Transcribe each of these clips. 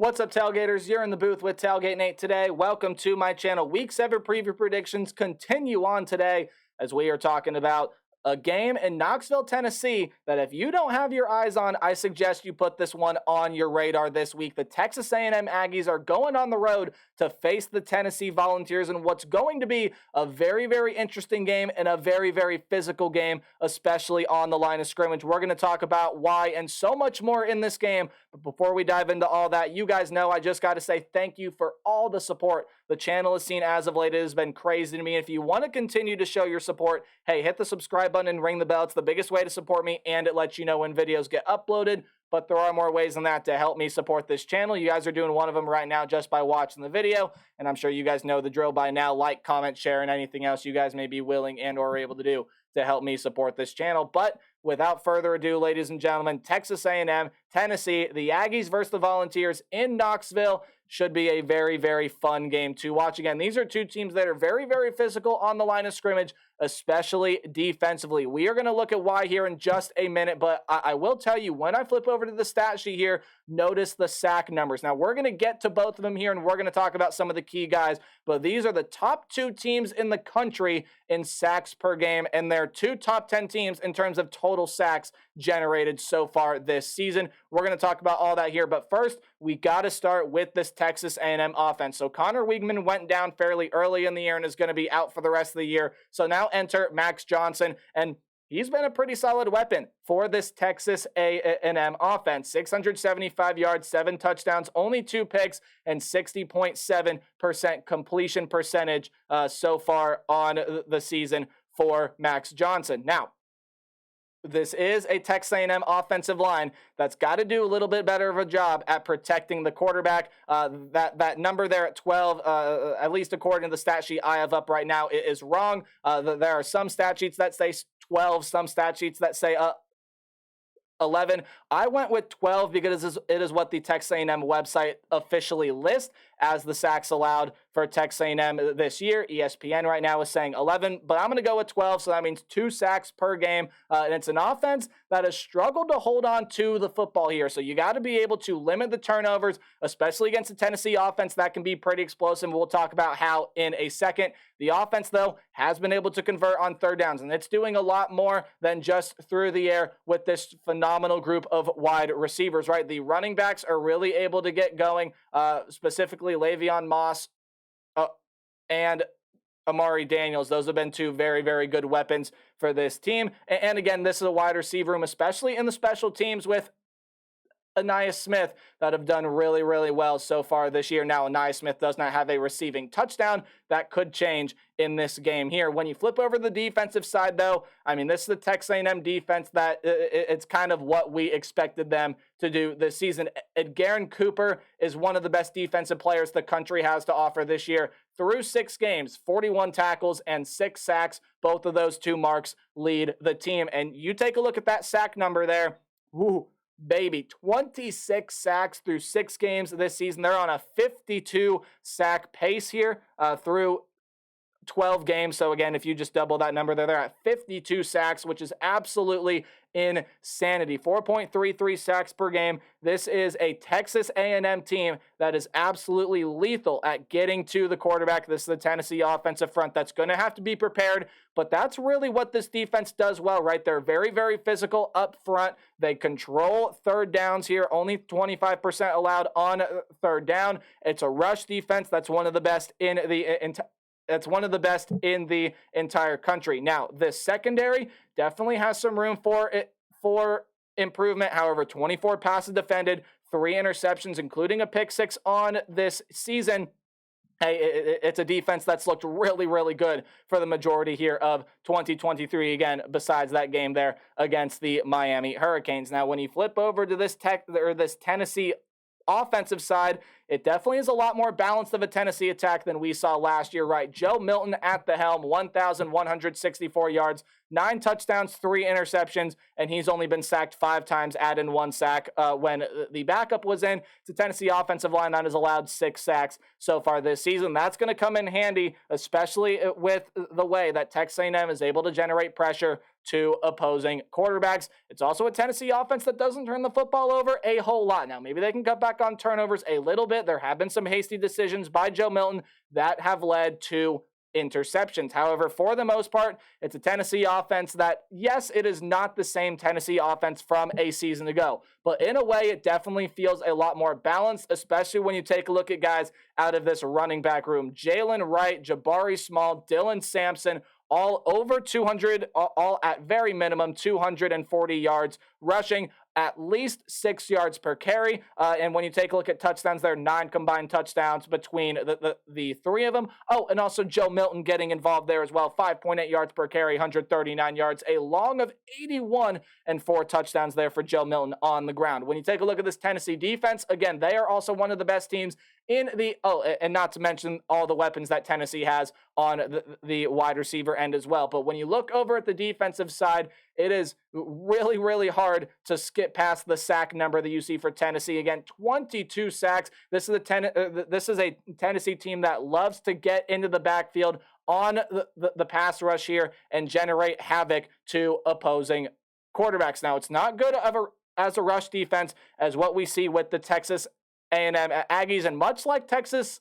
What's up, Tailgaters? You're in the booth with Tailgate Nate today. Welcome to my channel. Week 7 preview predictions continue on today as we are talking about a game in Knoxville, Tennessee that if you don't have your eyes on, I suggest you put this one on your radar this week. The Texas A&M Aggies are going on the road to face the Tennessee Volunteers in what's going to be a very, very interesting game and a very, very physical game, especially on the line of scrimmage. We're going to talk about why and so much more in this game. But before we dive into all that, you guys know I just got to say thank you for all the support the channel has seen as of late. It has been crazy to me. If you want to continue to show your support, hey, hit the subscribe button and ring the bell. It's the biggest way to support me, and it lets you know when videos get uploaded. But there are more ways than that to help me support this channel. You guys are doing one of them right now just by watching the video, and I'm sure you guys know the drill by now. Like, comment, share, and anything else you guys may be willing and or able to do to help me support this channel. But without further ado, ladies and gentlemen, Texas A&M, Tennessee, the Aggies versus the Volunteers in Knoxville should be a very, very fun game to watch. Again, these are two teams that are very, very physical on the line of scrimmage, especially defensively. We are going to look at why here in just a minute, but I will tell you, when I flip over to the stat sheet here, notice the sack numbers. Now, we're going to get to both of them here, and we're going to talk about some of the key guys, but these are the top 2 teams in the country in sacks per game, and they're 2 top 10 teams in terms of total sacks generated so far this season. We're going to talk about all that here, but first, we got to start with this Texas A&M offense. So Connor Weigman went down fairly early in the year and is going to be out for the rest of the year. So now enter Max Johnson, and he's been a pretty solid weapon for this Texas A&M offense. 675 yards, 7 touchdowns, only 2 picks, and 60.7% completion percentage so far on the season for Max Johnson. Now, this is a Texas A&M offensive line that's got to do a little bit better of a job at protecting the quarterback. That number there at 12, at least according to the stat sheet I have up right now, is wrong. There are some stat sheets that say 12, some stat sheets that say 11. I went with 12 because it is what the Texas A&M website officially lists as the sacks allowed for Texas A&M this year. ESPN right now is saying 11, but I'm going to go with 12, so that means 2 sacks per game, and it's an offense that has struggled to hold on to the football here, so you got to be able to limit the turnovers, especially against the Tennessee offense that can be pretty explosive. We'll talk about how in a second. The offense, though, has been able to convert on third downs, and it's doing a lot more than just through the air with this phenomenal group of wide receivers, right? The running backs are really able to get going, specifically Le'Veon Moss and Amari Daniels. Those have been 2 very, very good weapons for this team. And again, this is a wide receiver room, especially in the special teams with Ainias Smith, that have done really, really well so far this year. Now, Ainias Smith does not have a receiving touchdown. That could change in this game here. When you flip over the defensive side, though, I mean, this is the Texas A&M defense that it's kind of what we expected them to do this season. Edgerrin Cooper is one of the best defensive players the country has to offer this year. Through 6 games, 41 tackles and 6 sacks. Both of those 2 marks lead the team. And you take a look at that sack number there. Woo. Baby, 26 sacks through 6 games this season. They're on a 52 sack pace here through 12 games. So again, if you just double that number there, they're at 52 sacks, which is absolutely insanity. 4.33 sacks per game. This is a Texas A&M team that is absolutely lethal at getting to the quarterback. This is the Tennessee offensive front that's going to have to be prepared, but that's really what this defense does well, right? They're very, very physical up front. They control third downs here, only 25% allowed on third down. It's a rush defense that's one of the best in the entire country. Now, this secondary definitely has some room for improvement. However, 24 passes defended, 3 interceptions, including a pick 6 on this season. Hey, it's a defense that's looked really, really good for the majority here of 2023, again, besides that game there against the Miami Hurricanes. Now, when you flip over to this Tennessee offensive side, it definitely is a lot more balanced of a Tennessee attack than we saw last year, right? Joe Milton at the helm, 1,164 yards, 9 touchdowns, 3 interceptions, and he's only been sacked 5 times, add in 1 sack when the backup was in. It's a Tennessee offensive line that has allowed 6 sacks so far this season. That's going to come in handy, especially with the way that Texas A&M is able to generate pressure to opposing quarterbacks. It's also a Tennessee offense that doesn't turn the football over a whole lot. Now, maybe they can cut back on turnovers a little bit. There have been some hasty decisions by Joe Milton that have led to interceptions. However, for the most part, it's a Tennessee offense that, yes, it is not the same Tennessee offense from a season ago, but in a way, it definitely feels a lot more balanced, especially when you take a look at guys out of this running back room. Jalen Wright, Jabari Small, Dylan Sampson, all over 200, all at very minimum 240 yards rushing, at least 6 yards per carry. And when you take a look at touchdowns, there are 9 combined touchdowns between the three of them. Oh, and also Joe Milton getting involved there as well. 5.8 yards per carry, 139 yards, a long of 81, and 4 touchdowns there for Joe Milton on the ground. When you take a look at this Tennessee defense, again, they are also one of the best teams in the, and not to mention all the weapons that Tennessee has on the wide receiver end as well. But when you look over at the defensive side, it is really, really hard to skip past the sack number that you see for Tennessee. Again, 22 sacks. This is a Tennessee team that loves to get into the backfield on the pass rush here and generate havoc to opposing quarterbacks. Now, it's not good as a rush defense as what we see with the Texas A&M Aggies, and much like Texas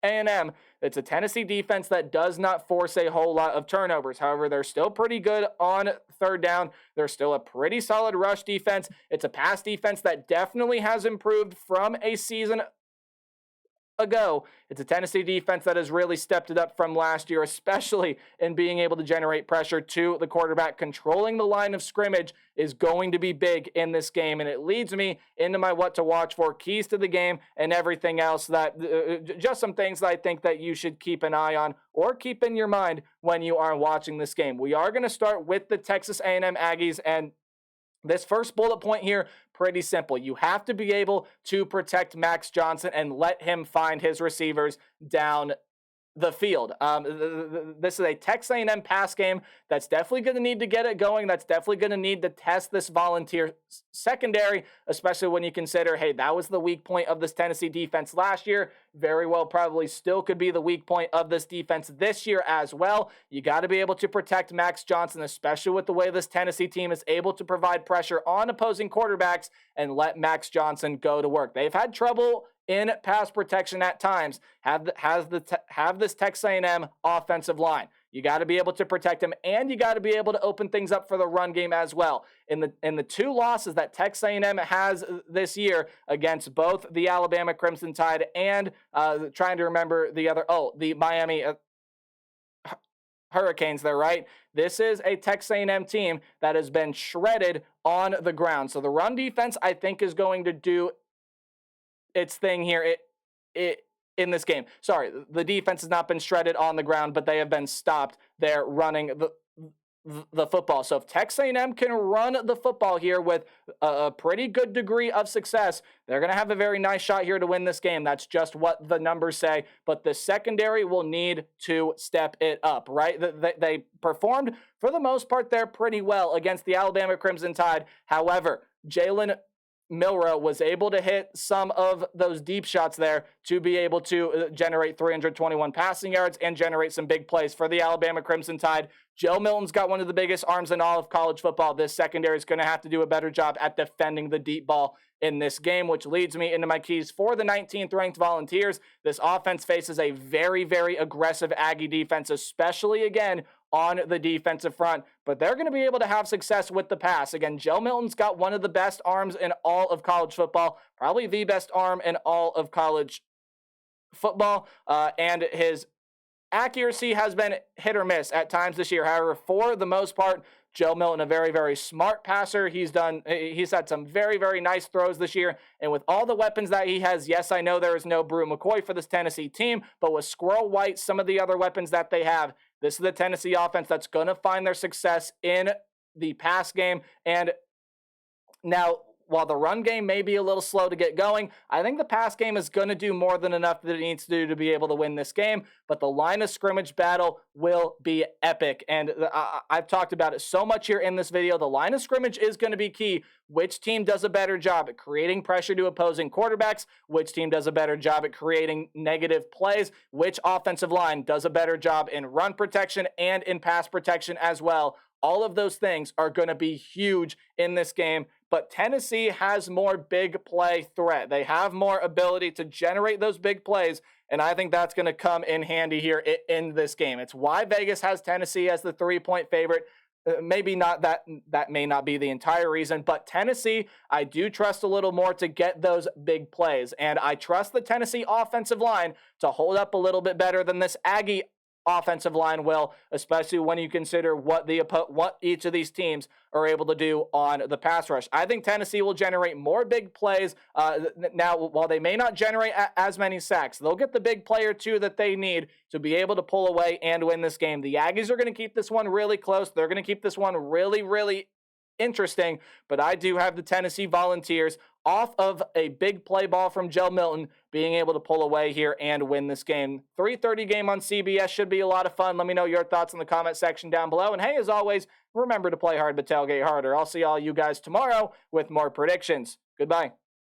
A&M, it's a Tennessee defense that does not force a whole lot of turnovers. However, they're still pretty good on third down. They're still a pretty solid rush defense. It's a pass defense that definitely has improved from a season ago. It's a Tennessee defense that has really stepped it up from last year, especially in being able to generate pressure to the quarterback. Controlling the line of scrimmage is going to be big in this game, and it leads me into my what to watch for, keys to the game, and everything else that just some things that I think that you should keep an eye on or keep in your mind when you are watching this game. We are going to start with the Texas A&M Aggies, and this first bullet point here, pretty simple. You have to be able to protect Max Johnson and let him find his receivers down the field. This is a Texas A&M pass game that's definitely going to need to get it going. That's definitely going to need to test this Volunteer secondary, especially when you consider, hey, that was the weak point of this Tennessee defense last year. Very well probably still could be the weak point of this defense this year as well. You got to be able to protect Max Johnson, especially with the way this Tennessee team is able to provide pressure on opposing quarterbacks and let Max Johnson go to work. They've had trouble in pass protection at times. Have this Texas A&M offensive line. You got to be able to protect him, and you got to be able to open things up for the run game as well. In the 2 losses that Texas A&M has this year against both the Alabama Crimson Tide and trying to remember the Miami Hurricanes there, right? This is a Texas A&M team that has been shredded on the ground. So the run defense, I think, is going to do its thing here in this game. Sorry, the defense has not been shredded on the ground, but they have been stopped there running the football. So if Texas A&M can run the football here with a pretty good degree of success, they're going to have a very nice shot here to win this game. That's just what the numbers say. But the secondary will need to step it up, right? They performed, for the most part, there pretty well against the Alabama Crimson Tide. However, Jalen Milroe was able to hit some of those deep shots there to be able to generate 321 passing yards and generate some big plays for the Alabama Crimson Tide. Joe Milton's got one of the biggest arms in all of college football. This secondary is going to have to do a better job at defending the deep ball in this game, which leads me into my keys for the 19th ranked Volunteers. This offense faces a very, very aggressive Aggie defense, especially again on the defensive front, but they're going to be able to have success with the pass. Again, Joe Milton's got one of the best arms in all of college football, probably the best arm in all of college football, and his accuracy has been hit or miss at times this year. However, for the most part, Joe Milton, a very, very smart passer. He's had some very, very nice throws this year. And with all the weapons that he has, yes, I know there is no Brew McCoy for this Tennessee team, but with Squirrel White, some of the other weapons that they have, this is the Tennessee offense that's going to find their success in the pass game. And now, while the run game may be a little slow to get going, I think the pass game is going to do more than enough that it needs to do to be able to win this game. But the line of scrimmage battle will be epic. And I've talked about it so much here in this video. The line of scrimmage is going to be key. Which team does a better job at creating pressure to opposing quarterbacks? Which team does a better job at creating negative plays? Which offensive line does a better job in run protection and in pass protection as well? All of those things are going to be huge in this game, but Tennessee has more big play threat. They have more ability to generate those big plays, and I think that's going to come in handy here in this game. It's why Vegas has Tennessee as the 3-point favorite. Maybe not that may not be the entire reason, but Tennessee, I do trust a little more to get those big plays. And I trust the Tennessee offensive line to hold up a little bit better than this Aggie offensive line will, especially when you consider what each of these teams are able to do on the pass rush. I think Tennessee will generate more big plays. Now, while they may not generate as many sacks, they'll get the big play or two that they need to be able to pull away and win this game. The Aggies are going to keep this one really close. They're going to keep this one really, really interesting, but I do have the Tennessee Volunteers off of a big play ball from Joe Milton being able to pull away here and win this game. 3:30 game on CBS should be a lot of fun. Let me know your thoughts in the comment section down below. And hey, as always, remember to play hard but tailgate harder. I'll see all you guys tomorrow with more predictions. Goodbye.